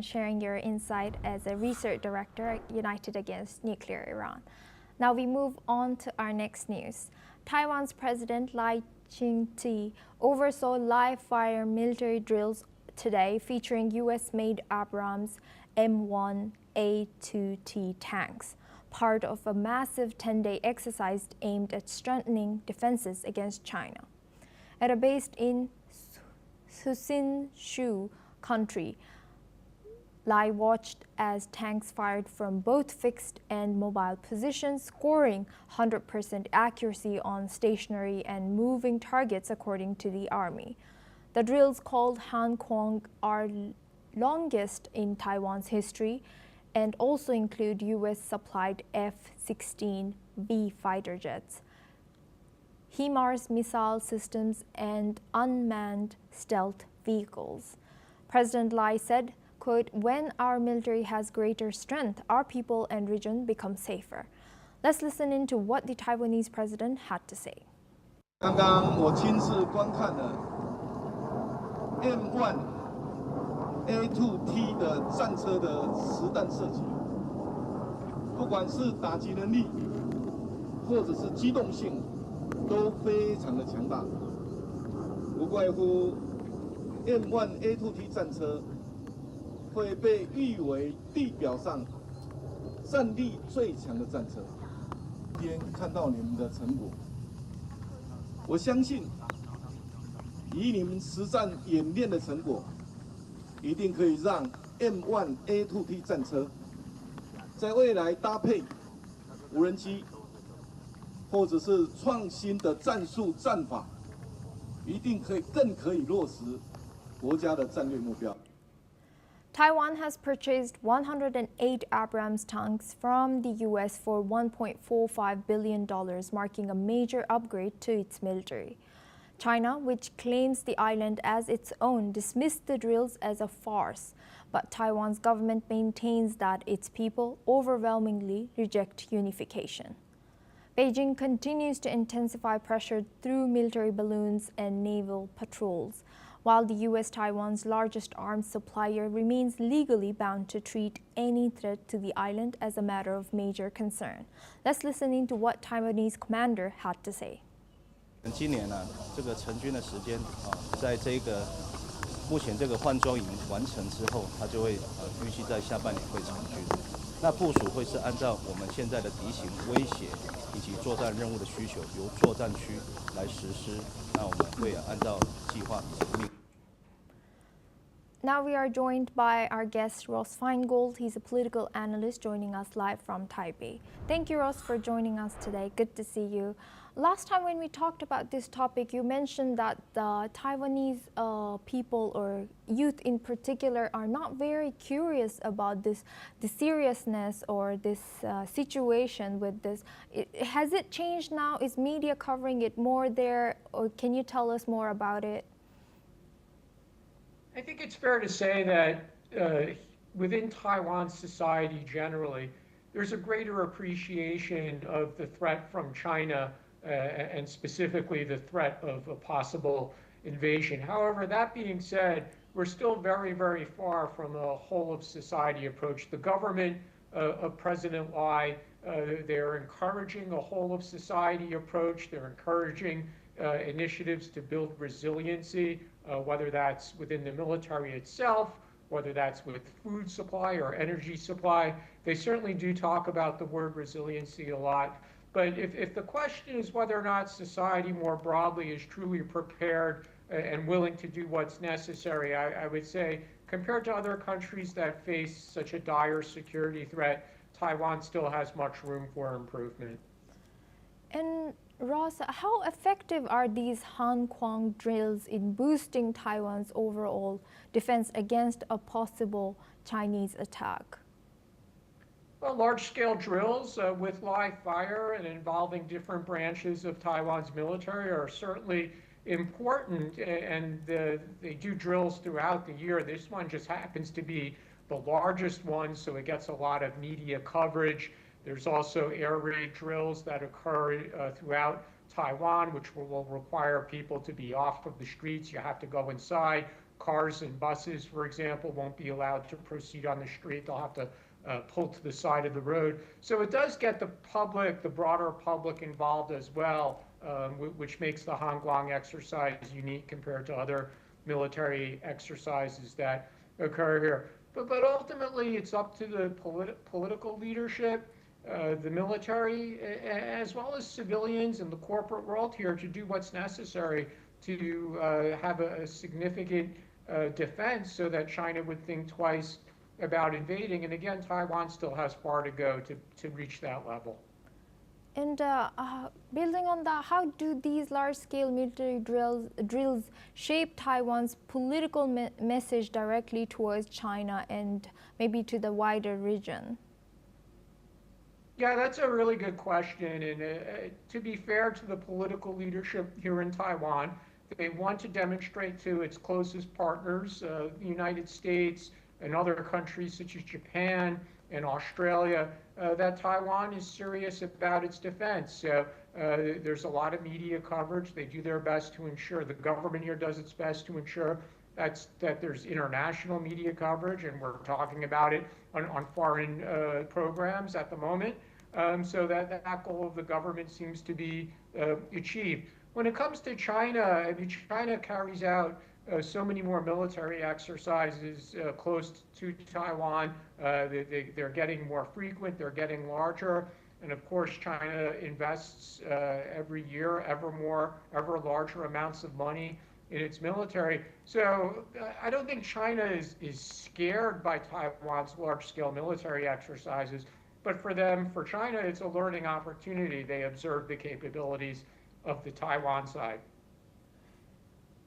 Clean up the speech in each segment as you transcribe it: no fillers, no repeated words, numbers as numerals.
sharing your insight as a research director at United Against Nuclear Iran. Now we move on to our next news. Taiwan's President Ching-te oversaw live-fire military drills today featuring U.S.-made Abrams M1A2T tanks, part of a massive 10-day exercise aimed at strengthening defenses against China. At a base in Susinshu country, Lai watched as tanks fired from both fixed and mobile positions, scoring 100% accuracy on stationary and moving targets according to the army. The drills, called Han Kuang, are longest in Taiwan's history and also include U.S.-supplied F-16V fighter jets, HIMARS missile systems, and unmanned stealth vehicles. President Lai said, quote, "When our military has greater strength, our people and region become safer." Let's listen into what the Taiwanese president had to say. 刚刚我亲自观看了 M1A2T 的战车的实弹射击，不管是打击能力或者是机动性，都非常的强大，不怪乎 M1A2T 战车会被誉为地表上战力最强的战车。今天看到你们的成果，我相信以你们实战演练的成果，一定可以让 M1A2T 战车在未来搭配无人机，或者是创新的战术战法，一定更可以落实国家的战略目标。 Taiwan has purchased 108 Abrams tanks from the U.S. for $1.45 billion, marking a major upgrade to its military. China, which claims the island as its own, dismissed the drills as a farce, but Taiwan's government maintains that its people overwhelmingly reject unification. Beijing continues to intensify pressure through military balloons and naval patrols, while the U.S., Taiwan's largest arms supplier, remains legally bound to treat any threat to the island as a matter of major concern. Let's listen into what Taiwanese commander had to say. 今年呢，这个成军的时间在这个目前这个换装营完成之后，它就会预计在下半年会成军。那部署会是按照我们现在的敌情威胁以及作战任务的需求，由作战区来实施。那我们会按照计划以及命。 Now we are joined by our guest Ross Feingold. He's a political analyst joining us live from Taipei. Thank you, Ross, for joining us today. Good to see you. Last time when we talked about this topic, you mentioned that the Taiwanese people or youth in particular are not very curious about the seriousness or this situation with this. Has it changed now? Is media covering it more there? Or can you tell us more about it? I think it's fair to say that within Taiwan society generally, there's a greater appreciation of the threat from China and specifically the threat of a possible invasion. However, that being said, we're still very, very far from a whole of society approach. The government of President Lai, they're encouraging a whole of society approach. They're encouraging initiatives to build resiliency, whether that's within the military itself, whether that's with food supply or energy supply. They certainly do talk about the word resiliency a lot. But if the question is whether or not society more broadly is truly prepared and willing to do what's necessary, I would say compared to other countries that face such a dire security threat, Taiwan still has much room for improvement. And Ross, how effective are these Han Kuang drills in boosting Taiwan's overall defense against a possible Chinese attack? Well, large-scale drills with live fire and involving different branches of Taiwan's military are certainly important, and they do drills throughout the year. This one just happens to be the largest one, so it gets a lot of media coverage. There's also air raid drills that occur throughout Taiwan, which will require people to be off of the streets. You have to go inside, cars and buses, for example, won't be allowed to proceed on the street. They'll have to pull to the side of the road. So it does get the public, the broader public involved as well, which makes the Hongguang exercise unique compared to other military exercises that occur here. But ultimately, it's up to the political leadership, the military, as well as civilians and the corporate world here to do what's necessary to have a significant defense so that China would think twice about invading. And again, Taiwan still has far to go to reach that level. And building on that, how do these large-scale military drills shape Taiwan's political message directly towards China and maybe to the wider region? Yeah, that's a really good question. And to be fair to the political leadership here in Taiwan, they want to demonstrate to its closest partners, the United States and other countries such as Japan and Australia, that Taiwan is serious about its defense. So there's a lot of media coverage. They do their best to ensure, the government here does its best to ensure that there's international media coverage, and we're talking about it on foreign programs at the moment. So that goal of the government seems to be achieved. When it comes to China, I mean, China carries out so many more military exercises close to Taiwan. They're getting more frequent, they're getting larger. And of course, China invests every year ever larger amounts of money in its military. So I don't think China is scared by Taiwan's large-scale military exercises. But for China, it's a learning opportunity. They observe the capabilities of the Taiwan side.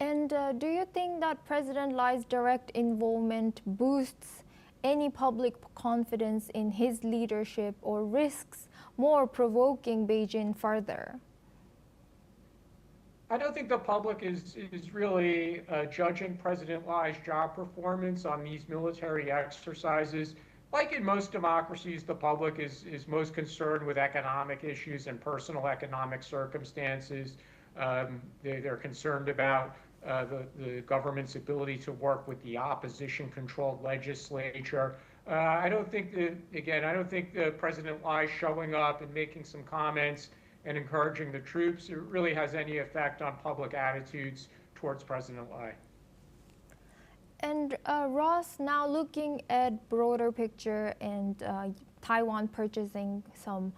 And do you think that President Lai's direct involvement boosts any public confidence in his leadership or risks more provoking Beijing further? I don't think the public is really judging President Lai's job performance on these military exercises. Like in most democracies, the public is most concerned with economic issues and personal economic circumstances. They're concerned about the government's ability to work with the opposition-controlled legislature. I don't think that President Lai showing up and making some comments and encouraging the troops really has any effect on public attitudes towards President Lai. And Ross, now looking at broader picture and Taiwan purchasing some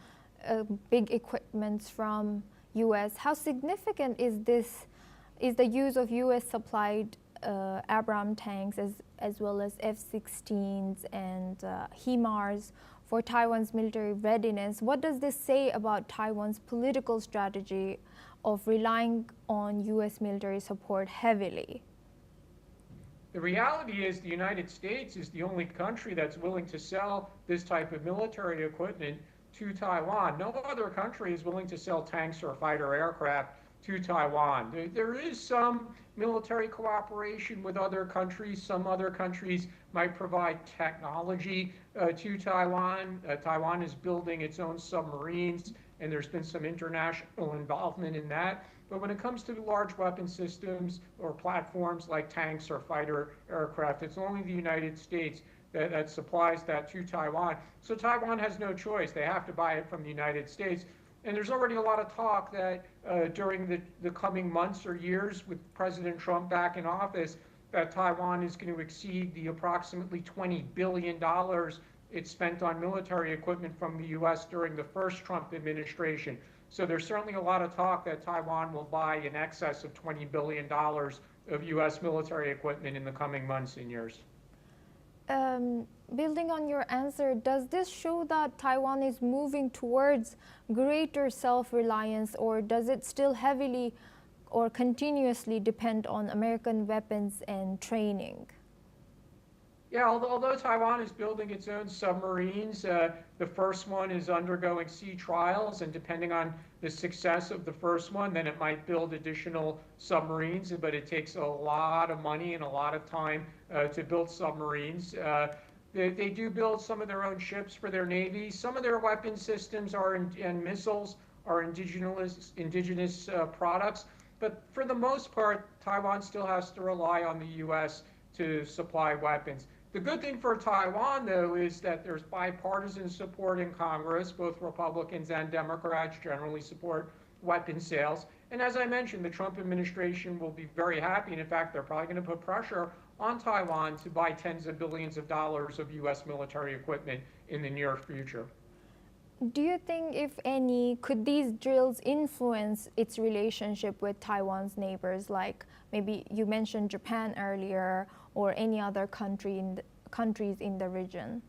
big equipments from U.S., how significant is the use of U.S. supplied Abrams tanks as well as F-16s and HIMARS for Taiwan's military readiness? What does this say about Taiwan's political strategy of relying on U.S. military support heavily? The reality is the United States is the only country that's willing to sell this type of military equipment to Taiwan. No other country is willing to sell tanks or fighter aircraft to Taiwan. There is some military cooperation with other countries. Some other countries might provide technology to Taiwan. Taiwan is building its own submarines, and there's been some international involvement in that. But when it comes to large weapon systems or platforms like tanks or fighter aircraft, it's only the United States that supplies that to Taiwan. So Taiwan has no choice. They have to buy it from the United States. And there's already a lot of talk that during the coming months or years with President Trump back in office, that Taiwan is going to exceed the approximately $20 billion it spent on military equipment from the U.S. during the first Trump administration. So there's certainly a lot of talk that Taiwan will buy in excess of $20 billion of U.S. military equipment in the coming months and years. Building on your answer, does this show that Taiwan is moving towards greater self-reliance, or does it still heavily or continuously depend on American weapons and training? Yeah, although Taiwan is building its own submarines, the first one is undergoing sea trials, and depending on the success of the first one, then it might build additional submarines, but it takes a lot of money and a lot of time to build submarines. They do build some of their own ships for their navy. Some of their weapon systems and missiles are indigenous products. But for the most part, Taiwan still has to rely on the U.S. to supply weapons. The good thing for Taiwan, though, is that there's bipartisan support in Congress. Both Republicans and Democrats generally support weapons sales. And as I mentioned, the Trump administration will be very happy. And in fact, they're probably going to put pressure on Taiwan to buy tens of billions of dollars of U.S. military equipment in the near future. Do you think, if any, could these drills influence its relationship with Taiwan's neighbors, like maybe you mentioned Japan earlier, or any other countries in the region?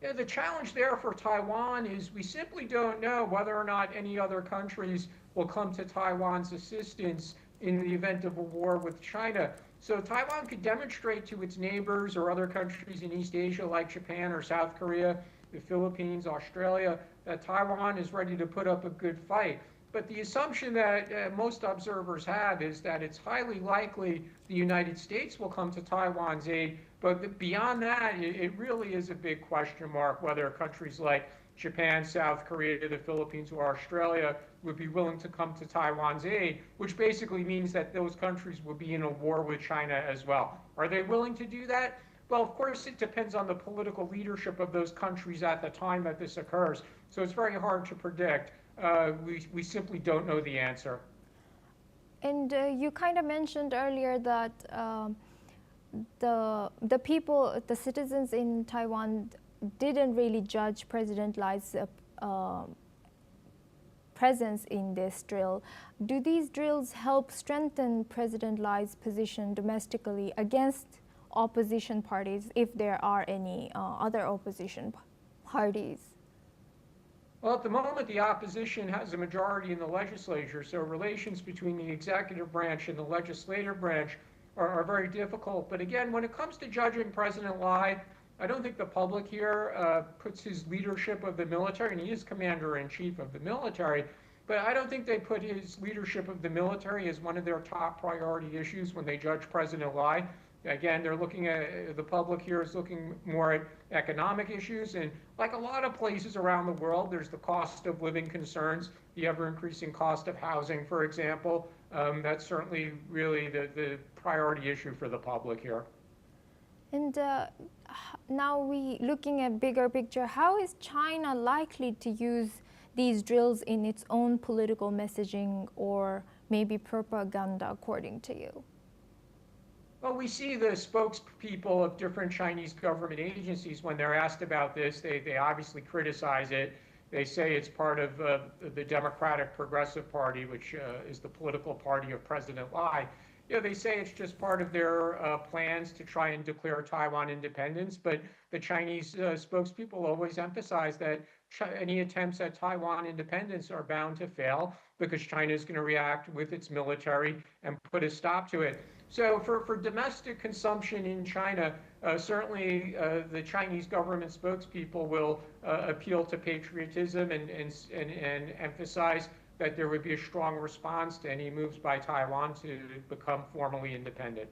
Yeah, the challenge there for Taiwan is we simply don't know whether or not any other countries will come to Taiwan's assistance in the event of a war with China. So Taiwan could demonstrate to its neighbors or other countries in East Asia like Japan or South Korea, the Philippines, Australia, that Taiwan is ready to put up a good fight. But the assumption that most observers have is that it's highly likely the United States will come to Taiwan's aid. But beyond that, it really is a big question mark whether countries like Japan, South Korea, the Philippines, or Australia would be willing to come to Taiwan's aid, which basically means that those countries will be in a war with China as well. Are they willing to do that? Well, of course, it depends on the political leadership of those countries at the time that this occurs. So it's very hard to predict. We simply don't know the answer. And you kind of mentioned earlier that the people, the citizens in Taiwan didn't really judge President Lai's presence in this drill. Do these drills help strengthen President Lai's position domestically against opposition parties, if there are any other opposition parties? Well, at the moment, the opposition has a majority in the legislature, so relations between the executive branch and the legislative branch are very difficult. But again, when it comes to judging President Lai, I don't think the public here puts his leadership of the military, and he is commander-in-chief of the military, but I don't think they put his leadership of the military as one of their top priority issues when they judge President Lai. Again, they're looking at, the public here is looking more at economic issues, and like a lot of places around the world, there's the cost of living concerns, the ever-increasing cost of housing, for example. That's certainly really the priority issue for the public here. And now we looking at bigger picture, how is China likely to use these drills in its own political messaging or maybe propaganda, according to you? Well, we see the spokespeople of different Chinese government agencies, when they're asked about this, they obviously criticize it. They say it's part of the Democratic Progressive Party, which is the political party of President Lai. You know, they say it's just part of their plans to try and declare Taiwan independence, but the Chinese spokespeople always emphasize that any attempts at Taiwan independence are bound to fail because China is going to react with its military and put a stop to it. So for domestic consumption in China, certainly the Chinese government spokespeople will appeal to patriotism and emphasize that there would be a strong response to any moves by Taiwan to become formally independent.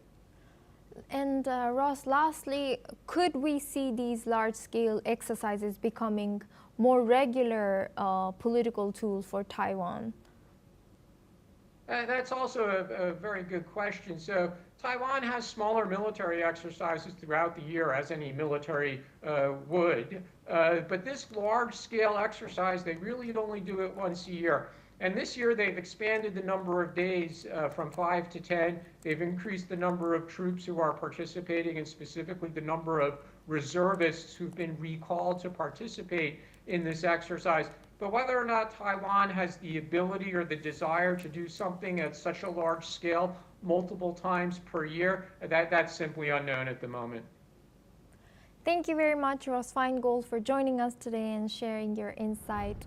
And Ross, lastly, could we see these large-scale exercises becoming more regular political tools for Taiwan? That's also a very good question. So Taiwan has smaller military exercises throughout the year, as any military would. But this large-scale exercise, they really only do it once a year. And this year, they've expanded the number of days from 5 to 10. They've increased the number of troops who are participating, and specifically the number of reservists who've been recalled to participate in this exercise. But whether or not Taiwan has the ability or the desire to do something at such a large scale multiple times per year, that's simply unknown at the moment. Thank you very much, Ross Feingold, for joining us today and sharing your insight.